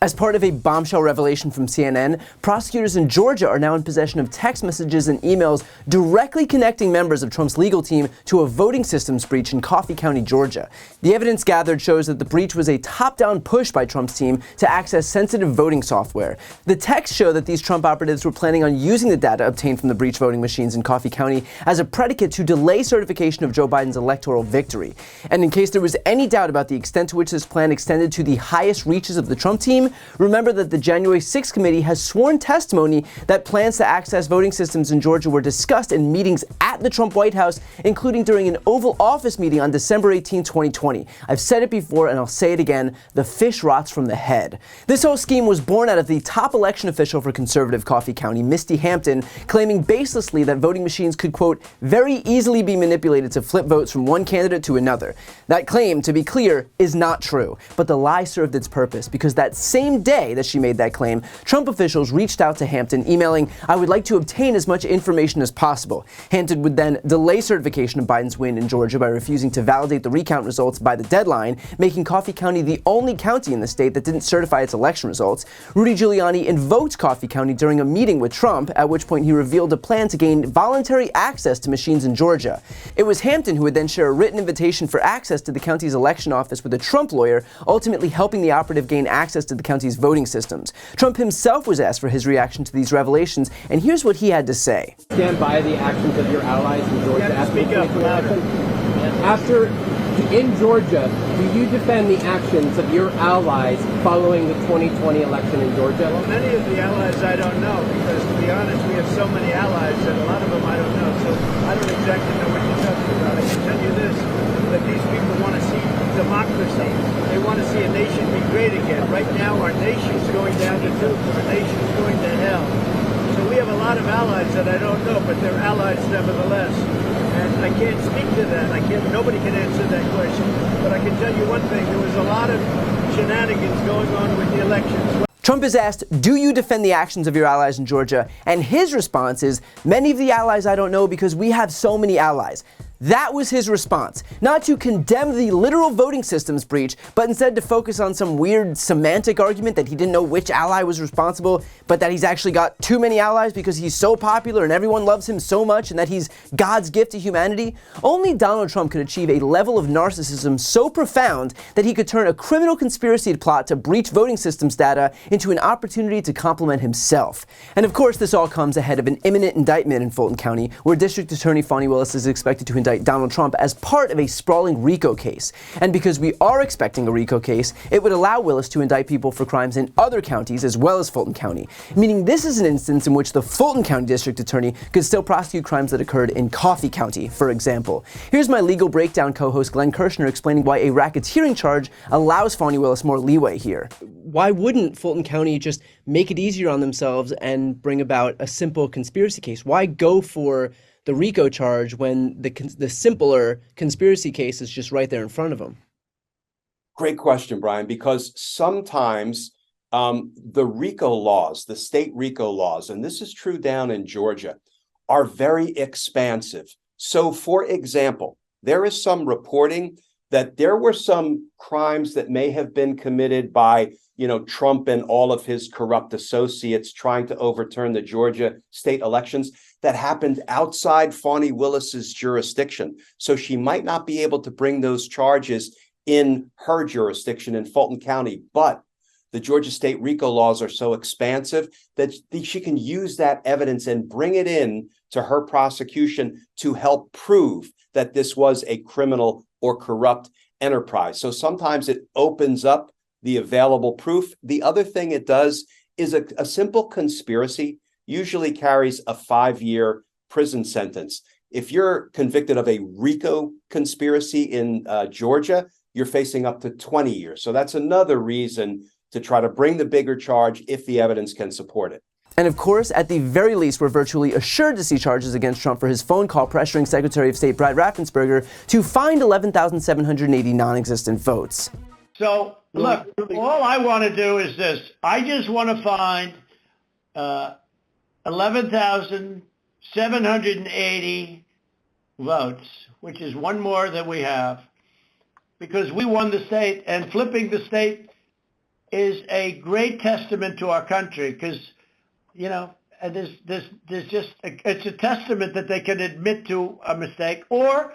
As part of a bombshell revelation from CNN, prosecutors in Georgia are now in possession of text messages and emails directly connecting members of Trump's legal team to a voting systems breach in Coffee County, Georgia. The evidence gathered shows that the breach was a top-down push by Trump's team to access sensitive voting software. The texts show that these Trump operatives were planning on using the data obtained from the breach voting machines in Coffee County as a predicate to delay certification of Joe Biden's electoral victory. And in case there was any doubt about the extent to which this plan extended to the highest reaches of the Trump team, remember that the January 6th committee has sworn testimony that plans to access voting systems in Georgia were discussed in meetings at the Trump White House, including during an Oval Office meeting on December 18, 2020. I've said it before and I'll say it again, the fish rots from the head. This whole scheme was born out of the top election official for conservative Coffee County, Misty Hampton, claiming baselessly that voting machines could, quote, very easily be manipulated to flip votes from one candidate to another. That claim, to be clear, is not true, but the lie served its purpose because that same day that she made that claim, Trump officials reached out to Hampton, emailing, "I would like to obtain as much information as possible." Hampton would then delay certification of Biden's win in Georgia by refusing to validate the recount results by the deadline, making Coffee County the only county in the state that didn't certify its election results. Rudy Giuliani invoked Coffee County during a meeting with Trump, at which point he revealed a plan to gain voluntary access to machines in Georgia. It was Hampton who would then share a written invitation for access to the county's election office with a Trump lawyer, ultimately helping the operative gain access to the county's voting systems. Trump himself was asked for his reaction to these revelations, and here's what he had to say. Stand by the actions of your allies in Georgia. In Georgia, do you defend the actions of your allies following the 2020 election in Georgia? Well, many of the allies I don't know, because to be honest, we have so many allies that a lot of them I don't know. So I don't exactly know what you're talking about. I can tell you this, that these people want to see democracy. They want to see a nation be great again. Right now, our nation's going down the tubes. Our nation's going to hell. So we have a lot of allies that I don't know, but they're allies nevertheless. And I can't speak to that. Nobody can answer that question. But I can tell you one thing, there was a lot of shenanigans going on with the elections. Trump is asked, do you defend the actions of your allies in Georgia? And his response is, many of the allies I don't know because we have so many allies. That was his response. Not to condemn the literal voting systems breach, but instead to focus on some weird semantic argument that he didn't know which ally was responsible, but that he's actually got too many allies because he's so popular and everyone loves him so much and that he's God's gift to humanity. Only Donald Trump could achieve a level of narcissism so profound that he could turn a criminal conspiracy plot to breach voting systems data into an opportunity to compliment himself. And of course, this all comes ahead of an imminent indictment in Fulton County, where District Attorney Fani Willis is expected to indict Donald Trump as part of a sprawling RICO case. And because we are expecting a RICO case, it would allow Willis to indict people for crimes in other counties as well as Fulton County, meaning this is an instance in which the Fulton County District Attorney could still prosecute crimes that occurred in Coffee County, for example. Here's my legal breakdown co-host Glenn Kirshner explaining why a racketeering charge allows Fani Willis more leeway here. Why wouldn't Fulton County just make it easier on themselves and bring about a simple conspiracy case? Why go for the RICO charge when the simpler conspiracy case is just right there in front of them? Great question, Brian, because sometimes the RICO laws, the state RICO laws, and this is true down in Georgia, are very expansive. So, for example, there is some reporting that there were some crimes that may have been committed by, Trump and all of his corrupt associates trying to overturn the Georgia state elections that happened outside Fani Willis's jurisdiction. So she might not be able to bring those charges in her jurisdiction in Fulton County, but the Georgia state RICO laws are so expansive that she can use that evidence and bring it in to her prosecution to help prove that this was a criminal or corrupt enterprise. So sometimes it opens up the available proof. The other thing it does is a simple conspiracy usually carries a 5-year prison sentence. If you're convicted of a RICO conspiracy in Georgia, you're facing up to 20 years. So that's another reason to try to bring the bigger charge if the evidence can support it. And of course, at the very least, we're virtually assured to see charges against Trump for his phone call pressuring Secretary of State Brad Raffensperger to find 11,780 non-existent votes. So, look, all I want to do is this. I just want to find 11,780 votes, which is one more than we have, because we won the state, and flipping the state is a great testament to our country because, it's a testament that they can admit to a mistake or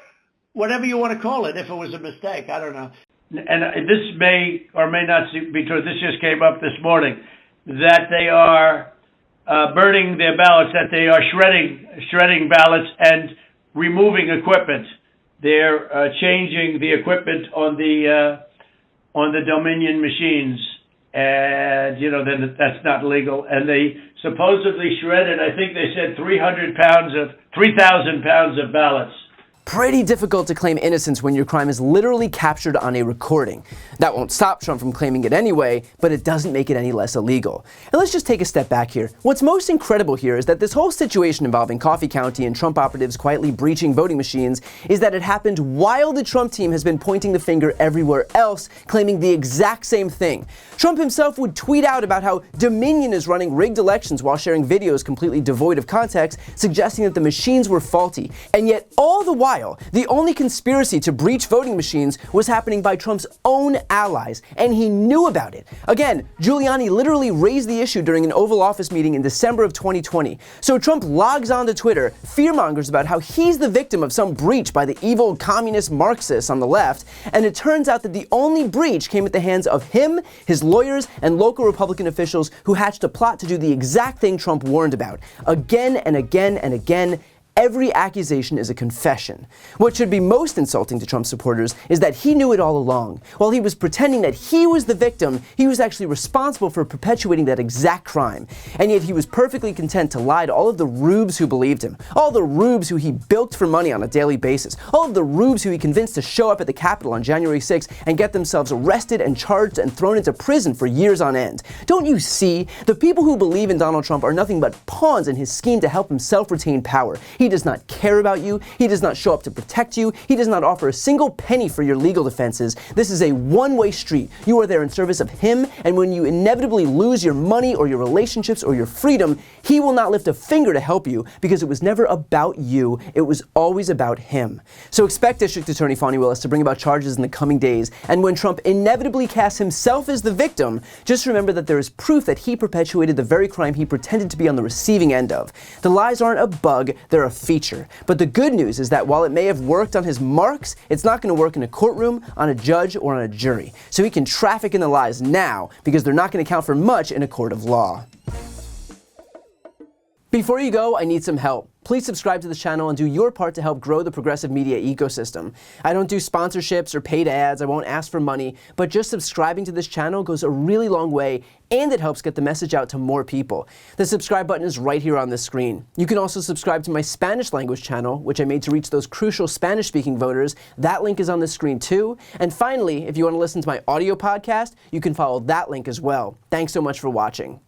whatever you want to call it, if it was a mistake. I don't know. And this may or may not be true. This just came up this morning, that they are burning their ballots, that they are shredding ballots and removing equipment. They're changing the equipment on the Dominion machines, and then that's not legal. And they supposedly shredded, I think they said 3,000 pounds of ballots. Pretty difficult to claim innocence when your crime is literally captured on a recording. That won't stop Trump from claiming it anyway, but it doesn't make it any less illegal. And let's just take a step back here. What's most incredible here is that this whole situation involving Coffee County and Trump operatives quietly breaching voting machines is that it happened while the Trump team has been pointing the finger everywhere else, claiming the exact same thing. Trump himself would tweet out about how Dominion is running rigged elections while sharing videos completely devoid of context, suggesting that the machines were faulty. And yet all the while, the only conspiracy to breach voting machines was happening by Trump's own allies, and he knew about it. Again, Giuliani literally raised the issue during an Oval Office meeting in December of 2020. So Trump logs onto Twitter, fearmongers about how he's the victim of some breach by the evil communist Marxists on the left, and it turns out that the only breach came at the hands of him, his lawyers, and local Republican officials who hatched a plot to do the exact thing Trump warned about. Again and again and again, every accusation is a confession. What should be most insulting to Trump supporters is that he knew it all along. While he was pretending that he was the victim, he was actually responsible for perpetuating that exact crime. And yet he was perfectly content to lie to all of the rubes who believed him, all the rubes who he bilked for money on a daily basis, all of the rubes who he convinced to show up at the Capitol on January 6th and get themselves arrested and charged and thrown into prison for years on end. Don't you see? The people who believe in Donald Trump are nothing but pawns in his scheme to help himself retain power. He does not care about you. He does not show up to protect you. He does not offer a single penny for your legal defenses. This is a one-way street. You are there in service of him, and when you inevitably lose your money or your relationships or your freedom, he will not lift a finger to help you because it was never about you. It was always about him. So expect District Attorney Fani Willis to bring about charges in the coming days, and when Trump inevitably casts himself as the victim, just remember that there is proof that he perpetuated the very crime he pretended to be on the receiving end of. The lies aren't a bug, they're a feature. But the good news is that while it may have worked on his marks, it's not going to work in a courtroom, on a judge, or on a jury. So he can traffic in the lies now because they're not going to count for much in a court of law. Before you go, I need some help. Please subscribe to this channel and do your part to help grow the progressive media ecosystem. I don't do sponsorships or paid ads, I won't ask for money, but just subscribing to this channel goes a really long way, and it helps get the message out to more people. The subscribe button is right here on the screen. You can also subscribe to my Spanish language channel, which I made to reach those crucial Spanish-speaking voters. That link is on the screen too. And finally, if you want to listen to my audio podcast, you can follow that link as well. Thanks so much for watching.